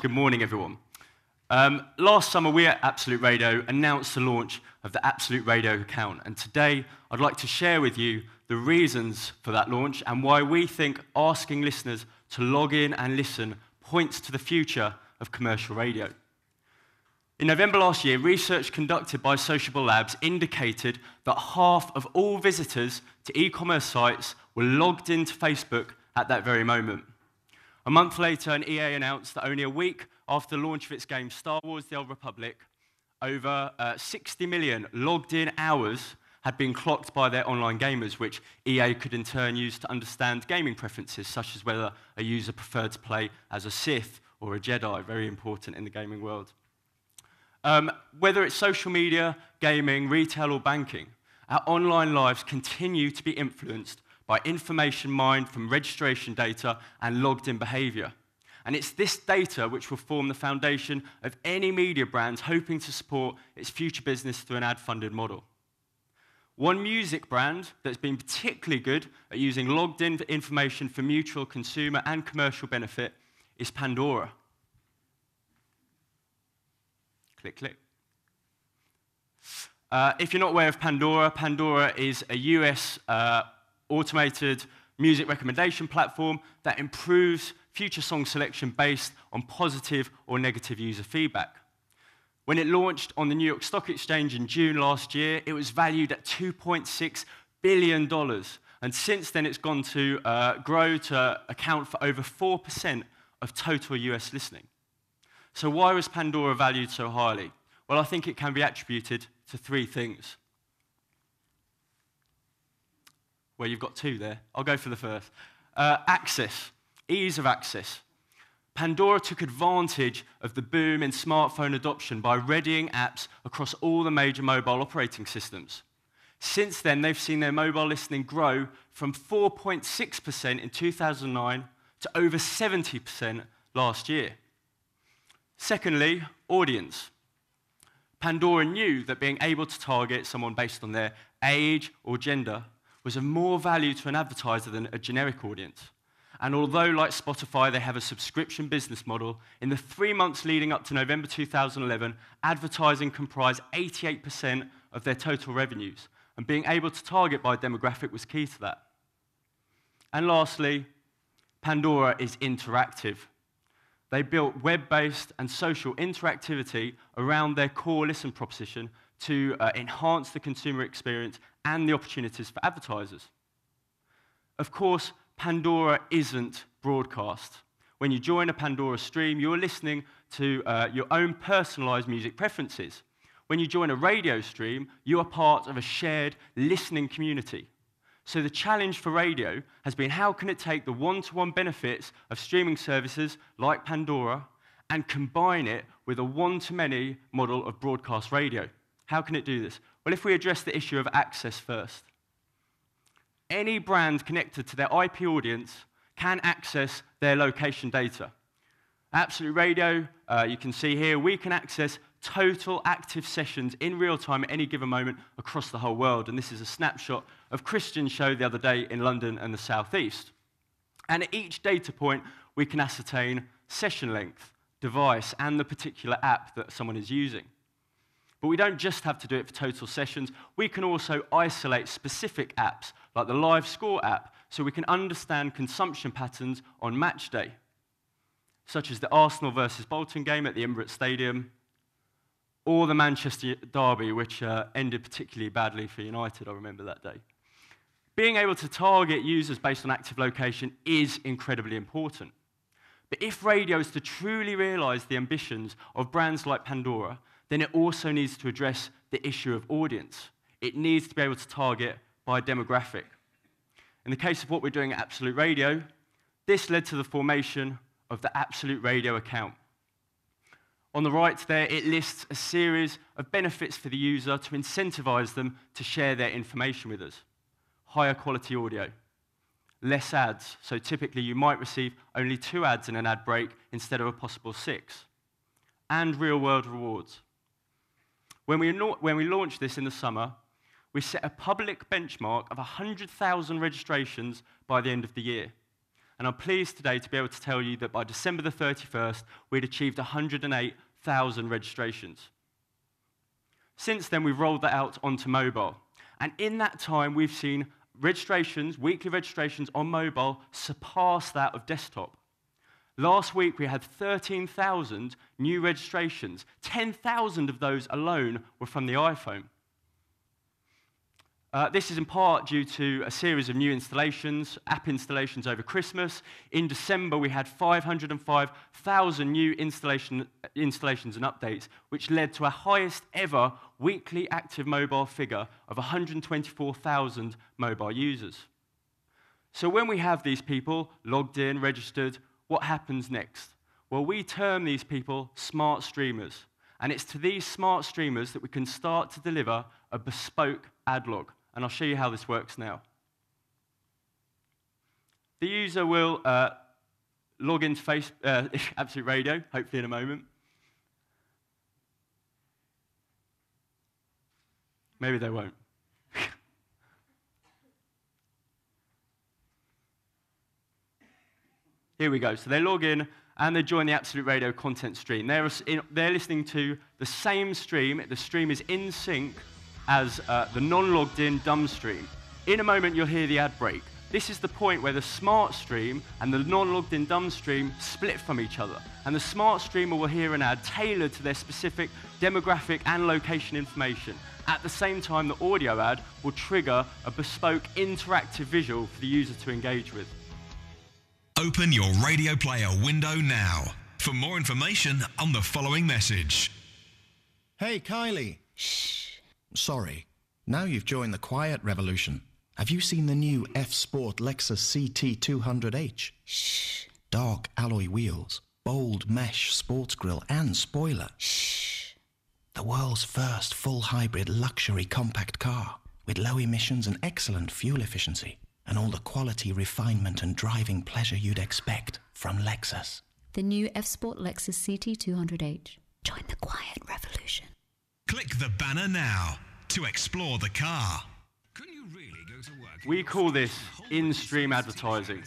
Good morning, everyone. Last summer, we at Absolute Radio announced the launch of the Absolute Radio account, and today I'd like to share with you the reasons for that launch and why we think asking listeners to log in and listen points to the future of commercial radio. In November last year, research conducted by Sociable Labs indicated that half of all visitors to e-commerce sites were logged into Facebook at that very moment. A month later, an EA announced that only a week after the launch of its game Star Wars: The Old Republic, over 60 million logged-in hours had been clocked by their online gamers, which EA could in turn use to understand gaming preferences, such as whether a user preferred to play as a Sith or a Jedi, very important in the gaming world. Whether it's social media, gaming, retail, or banking, our online lives continue to be influenced by information mined from registration data and logged-in behavior. And it's this data which will form the foundation of any media brand hoping to support its future business through an ad-funded model. One music brand that's been particularly good at using logged-in information for mutual consumer and commercial benefit is Pandora. Click, click. If you're not aware of Pandora, Pandora is a US automated music recommendation platform that improves future song selection based on positive or negative user feedback. When it launched on the New York Stock Exchange in June last year, it was valued at $2.6 billion. And since then, it's gone to grow to account for over 4% of total US listening. So why was Pandora valued so highly? Well, I think it can be attributed to three things. Well, you've got two there. I'll go for the first. Access, ease of access. Pandora took advantage of the boom in smartphone adoption by readying apps across all the major mobile operating systems. Since then, they've seen their mobile listening grow from 4.6% in 2009 to over 70% last year. Secondly, audience. Pandora knew that being able to target someone based on their age or gender was of more value to an advertiser than a generic audience. And although, like Spotify, they have a subscription business model, in the 3 months leading up to November 2011, advertising comprised 88% of their total revenues, and being able to target by demographic was key to that. And lastly, Pandora is interactive. They built web-based and social interactivity around their core listen proposition to enhance the consumer experience and the opportunities for advertisers. Of course, Pandora isn't broadcast. When you join a Pandora stream, you're listening to your own personalized music preferences. When you join a radio stream, you are part of a shared listening community. So the challenge for radio has been, how can it take the one-to-one benefits of streaming services like Pandora and combine it with a one-to-many model of broadcast radio? How can it do this? Well, if we address the issue of access first. Any brand connected to their IP audience can access their location data. Absolute Radio, you can see here, we can access total active sessions in real time at any given moment across the whole world. And this is a snapshot of Christian's show the other day in London and the Southeast. And at each data point, we can ascertain session length, device, and the particular app that someone is using. But we don't just have to do it for total sessions. We can also isolate specific apps, like the Live Score app, so we can understand consumption patterns on match day, such as the Arsenal versus Bolton game at the Emirates Stadium, or the Manchester derby, which ended particularly badly for United. I remember that day. Being able to target users based on active location is incredibly important. But if radio is to truly realize the ambitions of brands like Pandora, then it also needs to address the issue of audience. It needs to be able to target by demographic. In the case of what we're doing at Absolute Radio, this led to the formation of the Absolute Radio account. On the right there, it lists a series of benefits for the user to incentivize them to share their information with us. Higher quality audio, less ads, so typically you might receive only 2 ads in an ad break instead of a possible 6, and real-world rewards. When we launched this in the summer, we set a public benchmark of 100,000 registrations by the end of the year. And I'm pleased today to be able to tell you that by December the 31st, we'd achieved 108,000 registrations. Since then, we've rolled that out onto mobile. And in that time, we've seen registrations, weekly registrations on mobile, surpass that of desktop. Last week, we had 13,000 new registrations. 10,000 of those alone were from the iPhone. This is in part due to a series of new installations, app installations over Christmas. In December, we had 505,000 new installations and updates, which led to our highest ever weekly active mobile figure of 124,000 mobile users. So when we have these people logged in, registered, what happens next? Well, we term these people smart streamers. And it's to these smart streamers that we can start to deliver a bespoke ad log. And I'll show you how this works now. The user will log into Absolute Radio, hopefully in a moment. Maybe they won't. Here we go. So they log in and they join the Absolute Radio content stream. They're listening to the same stream. The stream is in sync as the non-logged in dumb stream. In a moment, you'll hear the ad break. This is the point where the smart stream and the non-logged in dumb stream split from each other. And the smart streamer will hear an ad tailored to their specific demographic and location information. At the same time, the audio ad will trigger a bespoke interactive visual for the user to engage with. Open your radio player window now for more information on the following message. Hey, Kylie. Shh. Sorry. Now you've joined the quiet revolution. Have you seen the new F-Sport Lexus CT200H? Shh. Dark alloy wheels, bold mesh sports grille and spoiler. Shh. The world's first full hybrid luxury compact car with low emissions and excellent fuel efficiency and all the quality, refinement and driving pleasure you'd expect from Lexus. The new F-Sport Lexus CT200H. Join the quiet revolution. Click the banner now to explore the car. Couldn't you really go to work? We call this in-stream advertising.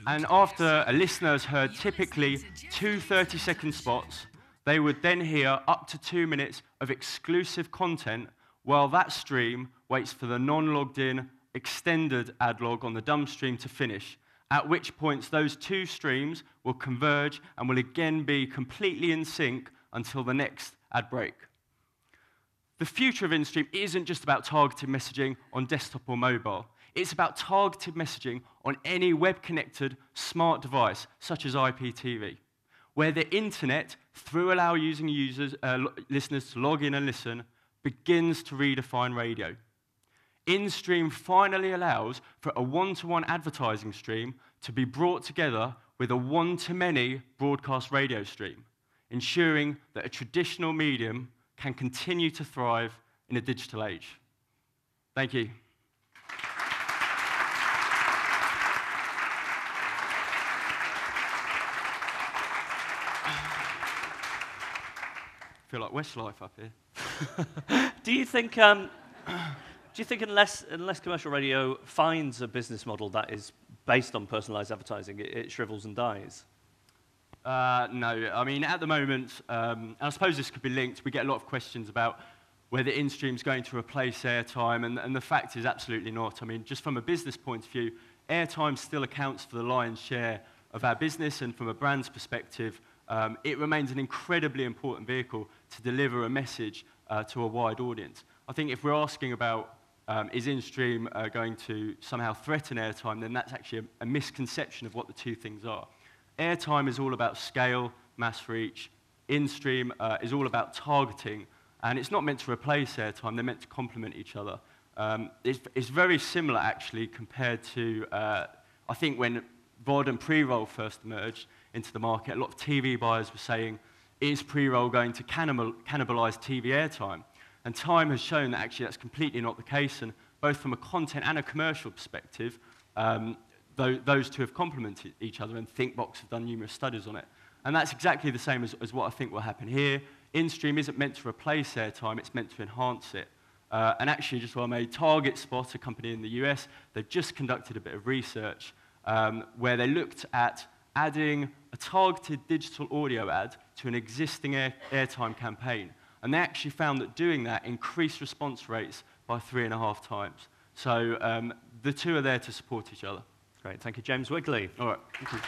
And after a listener has heard typically 2 30-second spots, they would then hear up to 2 minutes of exclusive content while that stream waits for the non-logged in extended ad log on the dumb stream to finish, at which points those 2 streams will converge and will again be completely in sync until the next ad break. The future of in-stream isn't just about targeted messaging on desktop or mobile. It's about targeted messaging on any web-connected smart device, such as IPTV, where the internet, through allowing listeners to log in and listen, begins to redefine radio. In-stream finally allows for a one-to-one advertising stream to be brought together with a one-to-many broadcast radio stream, ensuring that a traditional medium can continue to thrive in a digital age. Thank you. I feel like Westlife up here. Do you think unless commercial radio finds a business model that is based on personalized advertising, it shrivels and dies? No, I mean, at the moment, and I suppose this could be linked, we get a lot of questions about whether in-stream's going to replace airtime, and the fact is absolutely not. I mean, just from a business point of view, airtime still accounts for the lion's share of our business, and from a brand's perspective, it remains an incredibly important vehicle to deliver a message to a wide audience. I think if we're asking about is in-stream going to somehow threaten airtime, then that's actually a misconception of what the two things are. Airtime is all about scale, mass reach. In-stream is all about targeting, and it's not meant to replace airtime, they're meant to complement each other. It's very similar, actually, compared to, I think when VOD and pre-roll first emerged into the market, a lot of TV buyers were saying, is pre-roll going to cannibalize TV airtime? And time has shown that actually that's completely not the case, and both from a content and a commercial perspective, those two have complemented each other, and ThinkBox have done numerous studies on it. And that's exactly the same as what I think will happen here. In-stream isn't meant to replace airtime, it's meant to enhance it. And actually, just while I made TargetSpot, a company in the US, they've just conducted a bit of research, where they looked at adding a targeted digital audio ad to an existing airtime campaign. And they actually found that doing that increased response rates by 3.5 times. So the two are there to support each other. Great, thank you, James Wigley. All right, thank you.